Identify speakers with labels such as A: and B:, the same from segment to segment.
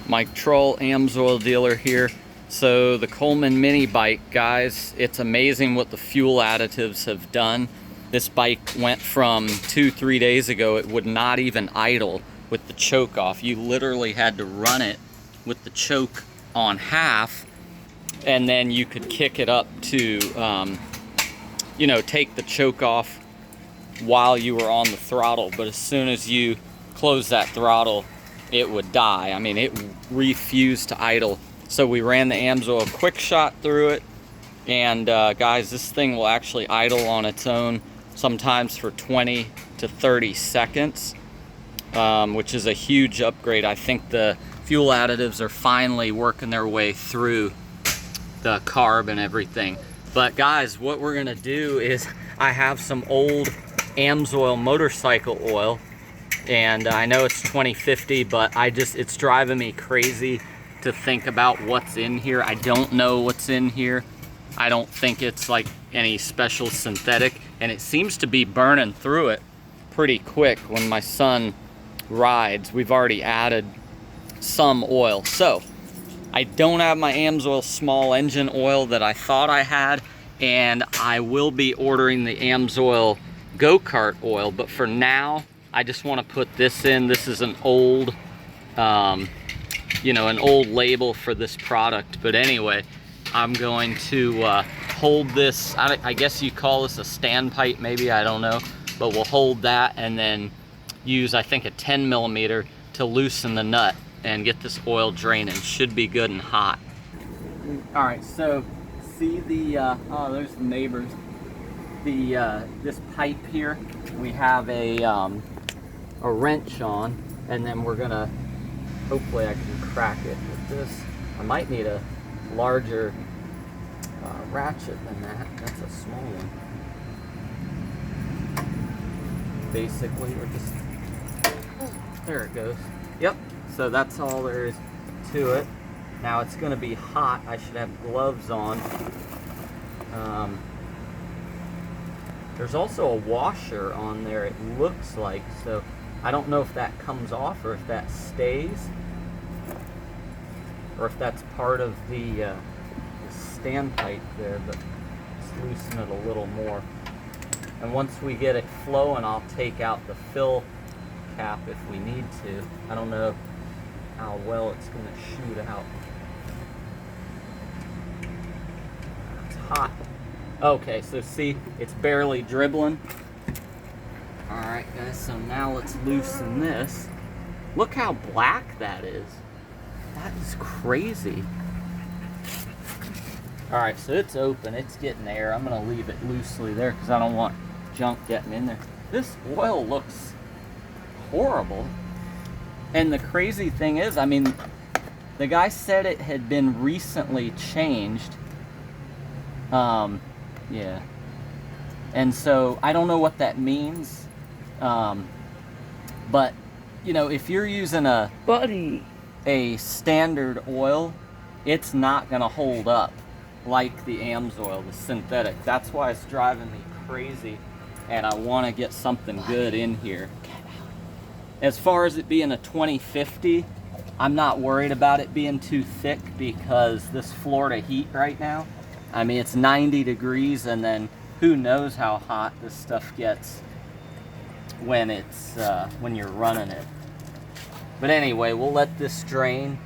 A: Mike Troll, AMSOIL dealer here. So the Coleman Minibike, guys, it's amazing what the fuel additives have done. This bike went from 2-3 days ago, it would not even idle with the choke off. You literally had to run it with the choke on half, and then you could kick it up to, you know, take the choke off while you were on the throttle. But as soon as you close that throttle, it would die. I mean, it refused to idle. So we ran the AMSOIL quick shot through it, and guys, this thing will actually idle on its own sometimes for 20 to 30 seconds, which is a huge upgrade. I think the fuel additives are finally working their way through the carb and everything. But guys, what we're gonna do is, I have some old AMSOIL motorcycle oil, and I know it's 2050, but it's driving me crazy to think about what's in here. I don't know what's in here. I don't think it's like any special synthetic, and it seems to be burning through it pretty quick when my son rides. We've already added some oil. So I don't have my AMSOIL small engine oil that I thought I had, and I will be ordering the AMSOIL go-kart oil, but for now I just want to put this in. This is an old, you know, an old label for this product. But anyway, I'm going to hold this, I guess you call this a standpipe maybe, I don't know, but we'll hold that and then use, I think, a 10 millimeter to loosen the nut and get this oil draining. Should be good and hot. All right, so see the, oh, there's the neighbors. This pipe here, we have a wrench on, and then we're gonna, hopefully I can crack it with this. I might need a larger ratchet than that. That's a small one. Basically, we're just, there it goes. Yep, so that's all there is to it. Now it's gonna be hot. I should have gloves on. There's also a washer on there, it looks like, so I don't know if that comes off or if that stays, or if that's part of the standpipe there, but let's loosen it a little more. And once we get it flowing, I'll take out the fill cap if we need to. I don't know how well it's going to shoot out. It's hot. Okay, so see, it's barely dribbling. Alright guys, so now let's loosen this. Look how black that is. That is crazy. Alright, so it's open, it's getting air. I'm gonna leave it loosely there because I don't want junk getting in there. This oil looks horrible. And the crazy thing is, I mean, the guy said it had been recently changed. Yeah. And so I don't know what that means. But you know, if you're using a standard oil, it's not gonna hold up like the AMSOIL, the synthetic. That's why it's driving me crazy, and I want to get something good in here. As far as it being a 2050, I'm not worried about it being too thick, because this Florida heat right now, I mean, it's 90 degrees, and then who knows how hot this stuff gets when it's when you're running it. But anyway, we'll let this drain,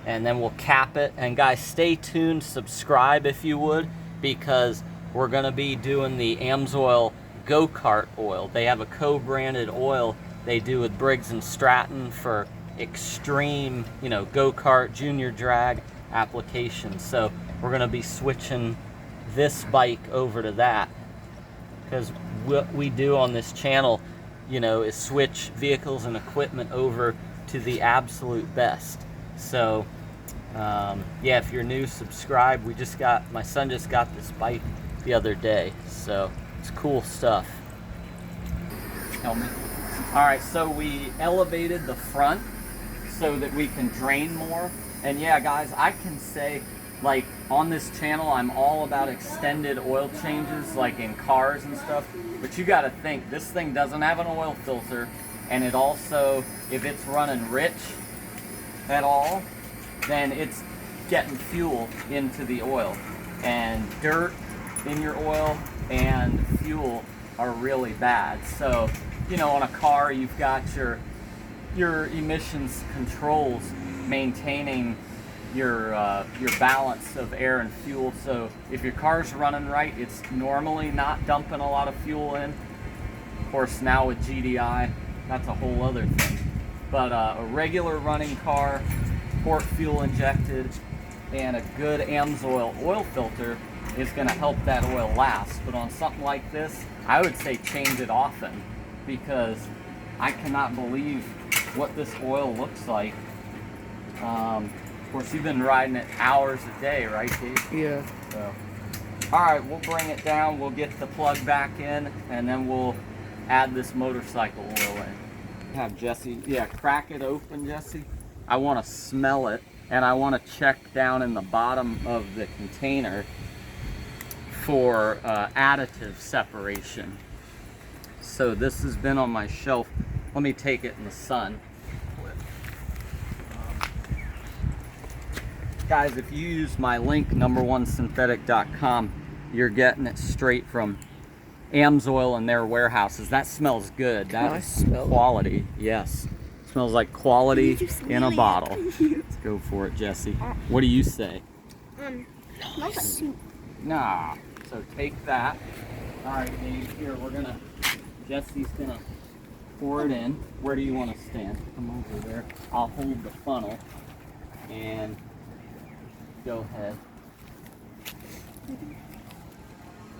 A: and then we'll cap it. And guys, stay tuned, subscribe if you would, because we're gonna be doing the AMSOIL go-kart oil. They have a co-branded oil they do with Briggs and Stratton for extreme, you know, go-kart, junior drag applications. So we're gonna be switching this bike over to that, because what we do on this channel, you know, is switch vehicles and equipment over to the absolute best. So yeah, if you're new, subscribe. My son just got this bike the other day, so it's cool stuff. Help me. All right, so we elevated the front so that we can drain more. And yeah, guys, I can say, like, on this channel, I'm all about extended oil changes, like in cars and stuff. But you gotta think, this thing doesn't have an oil filter, and it also, if it's running rich at all, then it's getting fuel into the oil. And dirt in your oil and fuel are really bad. So, you know, on a car, you've got your emissions controls maintaining your balance of air and fuel. So if your car's running right, it's normally not dumping a lot of fuel in. Of course, now with GDI, that's a whole other thing. But a regular running car, port fuel injected, and a good AMSOIL oil filter is going to help that oil last. But on something like this, I would say change it often, because I cannot believe what this oil looks like. Of course, you've been riding it hours a day, right, Dave?
B: Yeah.
A: So, all right, we'll bring it down. We'll get the plug back in, and then we'll add this motorcycle oil in. Have Jesse, yeah, crack it open, Jesse. I want to smell it, and I want to check down in the bottom of the container for additive separation. So this has been on my shelf. Let me take it in the sun. Guys, if you use my link, number1synthetic.com, you're getting it straight from AMSOIL in their warehouses. That smells good. That is quality. Yes. Smells like quality in a bottle. Let's go for it, Jesse. What do you say?
B: Nice.
A: Nah. So take that. All right, Dave, here, Jesse's gonna pour it in. Where do you want to stand? Come over there. I'll hold the funnel and go ahead.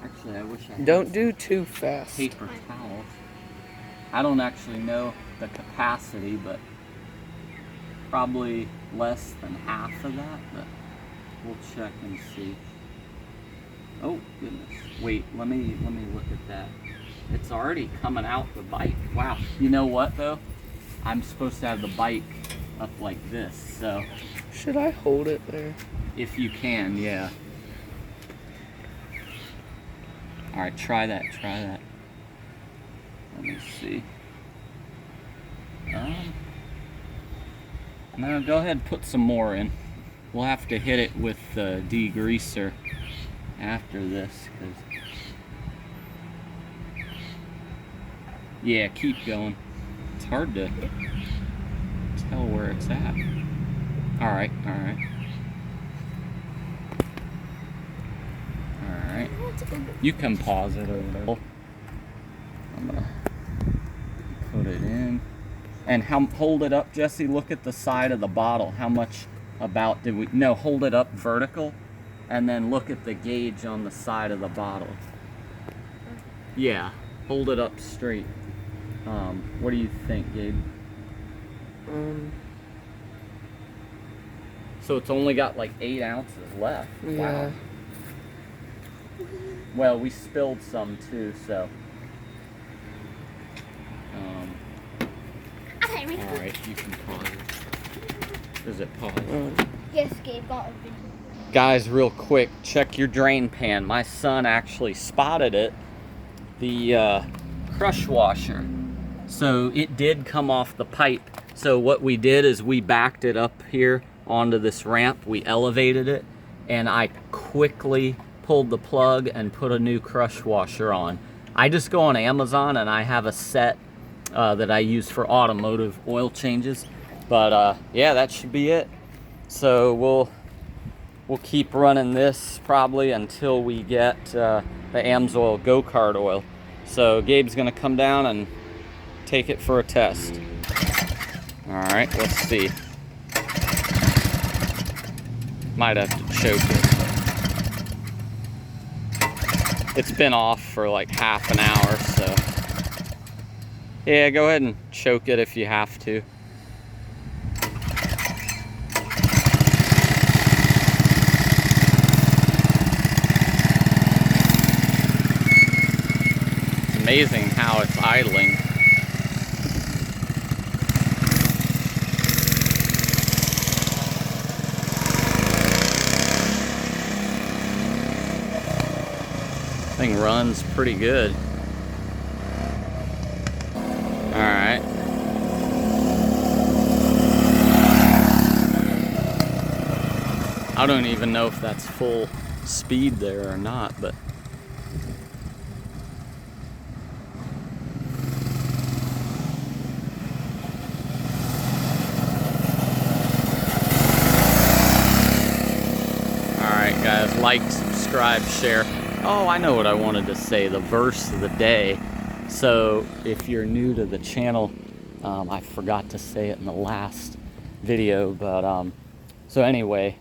A: Actually, I wish I had
B: Don't do too fast.
A: paper towels. I don't actually know the capacity, but probably less than half of that, but we'll check and see. Oh goodness. Wait, let me look at that. It's already coming out the bike. Wow. You know what though? I'm supposed to have the bike up like this, so
B: Should I hold it there?
A: if you can, yeah. All right, try that. Let me see. No, go ahead and put some more in. We'll have to hit it with the degreaser after this, yeah, keep going. It's hard to tell where it's at. All right. You can pause it over there. I'm gonna put it in. And hold it up, Jesse. Look at the side of the bottle. How much about did we? No, hold it up vertical, and then look at the gauge on the side of the bottle. Yeah, hold it up straight. What do you think, Gabe? So it's only got like 8 ounces left.
B: Yeah.
A: Wow. Well, we spilled some too, so. All right, you can pause it. Does it pause?
C: Yes, Gabe got it.
A: Guys, real quick, check your drain pan. My son actually spotted it, the crush washer. So it did come off the pipe. So what we did is we backed it up here onto this ramp. We elevated it, and I quickly pulled the plug and put a new crush washer on. I just go on Amazon and I have a set that I use for automotive oil changes. But yeah, that should be it. So we'll keep running this probably until we get the AMSOIL go-kart oil. So Gabe's gonna come down and take it for a test. All right, let's see. Might have to choke it. It's been off for like half an hour, so. Yeah, go ahead and choke it if you have to. It's amazing how it's idling. Thing runs pretty good. All right. I don't even know if that's full speed there or not, but alright guys, like, subscribe, share. Oh, I know what I wanted to say, the verse of the day. So if you're new to the channel, I forgot to say it in the last video, but so anyway,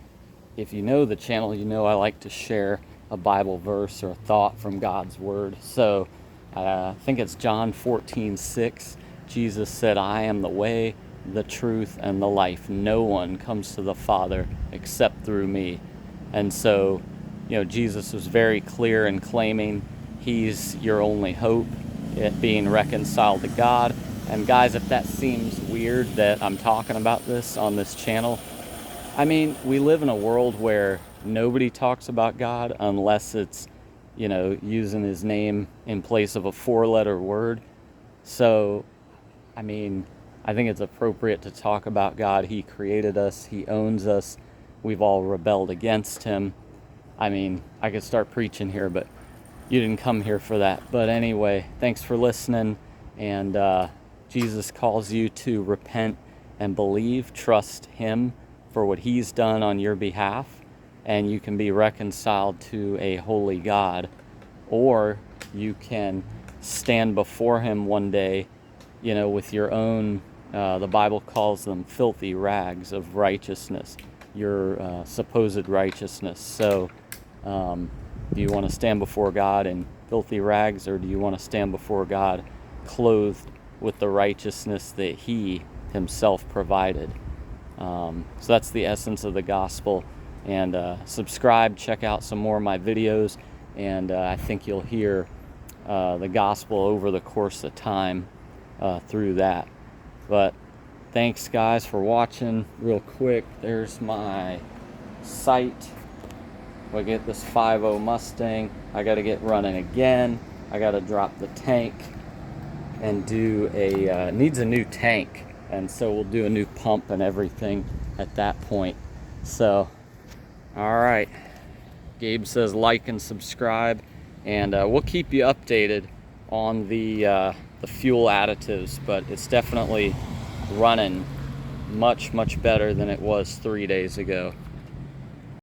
A: if you know the channel, you know I like to share a Bible verse or a thought from God's Word. So I think it's John 14:6. Jesus said, I am the way, the truth, and the life. No one comes to the Father except through me. And so, you know, Jesus was very clear in claiming he's your only hope at being reconciled to God. And guys, if that seems weird that I'm talking about this on this channel, I mean, we live in a world where nobody talks about God unless it's, you know, using his name in place of a 4-letter word. So, I mean, I think it's appropriate to talk about God. He created us. He owns us. We've all rebelled against him. I mean, I could start preaching here, but you didn't come here for that. But anyway, thanks for listening. And Jesus calls you to repent and believe, trust him for what he's done on your behalf, and you can be reconciled to a holy God. Or you can stand before him one day, you know, with your own, the Bible calls them filthy rags of righteousness, your supposed righteousness. So do you want to stand before God in filthy rags, or do you want to stand before God clothed with the righteousness that he himself provided? So that's the essence of the gospel. And subscribe, check out some more of my videos, and I think you'll hear the gospel over the course of time through that. But thanks guys for watching. Real quick, there's my sight. We get this 5.0 Mustang. I got to get running again. I got to drop the tank and do a needs a new tank, and so we'll do a new pump and everything at that point. So all right, Gabe says like and subscribe, and we'll keep you updated on the fuel additives, but it's definitely running much better than it was 3 days ago.